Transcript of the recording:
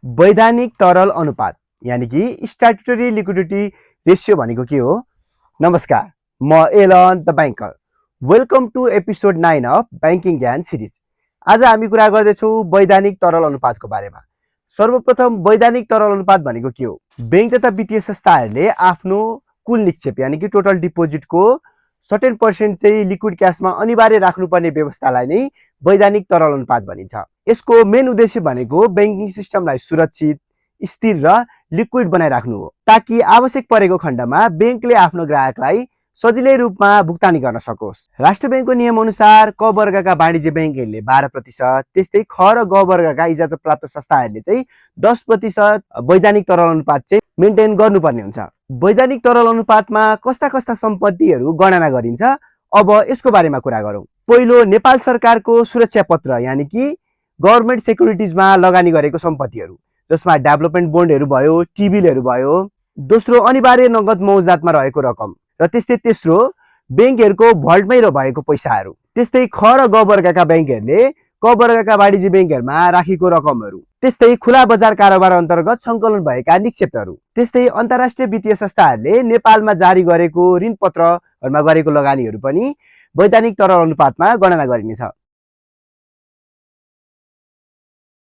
वैधानिक तरल अनुपात यानी कि स्ट्याट्युटरी लिक्विडिटी रेसियो भनेको के हो? नमस्कार, म Alan the banker. Welcome to episode 9 of banking Gyan series. आज हामी कुरा गर्दैछौँ वैधानिक तरल अनुपातको बारेमा। सर्वप्रथम वैधानिक तरल अनुपात भनेको के हो? बैंक तथा वित्तीय संस्थाहरूले आफ्नो कुल निक्षेप यानी कि टोटल डिपोजिटको सर्टेन पर्सेन्ट चाहिँ लिक्विड क्यासमा अनिवार्य राख्नुपर्ने व्यवस्थालाई नै वैधानिक तरल अनुपात भनिन्छ। यसको मेन उद्देश्य भनेको बैंकिङ सिस्टमलाई सुरक्षित, स्थिर र लिक्विड बनाइराख्नु हो, ताकि आवश्यक परेको खण्डमा बैंकले आफ्नो ग्राहकलाई सजिलै रूपमा भुक्तानी गर्न सकोस्। राष्ट्र बैंकको नियम अनुसार क वर्गका वाणिज्य बैंकहरूले 12%, त्यस्तै ख र ग वर्गका इजाजत प्राप्त संस्थाहरूले चाहिँ 10% वैधानिक तरल अनुपात चाहिँ मेन्टेन गर्नुपर्ने हुन्छ। वैधानिक तरल अनुपातमा कस्ता कस्ता सम्पत्तिहरू गणना गरिन्छ, अब यसको बारेमा कुरा गरौँ। पहिलो, नेपाल सरकारको सुरक्षा पत्र यानी कि गभर्नमेन्ट सेक्युरिटिजमा लगानी गरेको सम्पत्तिहरू, जसमा डेभलपमेन्ट बोन्डहरू भयो, टिबिलहरू भयो। दोस्रो, अनिवार्य नगद मौजातमा रहेको रकम, र त्यस्तै तेस्रो, बैंकहरूको भल्टमै भएको पैसाहरू। त्यस्तै ख र ग वर्गका बैंकहरूले क वर्गका वाणिज्य बैंकहरूमा राखेको रकमहरू। त्यस्तै खुला बजार कारोबार अन्तर्गत सङ्कलन भएका निक्षेपहरू। त्यस्तै अन्तर्राष्ट्रिय वित्तीय संस्थाहरूले नेपालमा जारी गरेको ऋण पत्रहरूमा गरेको लगानीहरू पनि वैधानिक तरल अनुपातमा गणना गरिनेछ।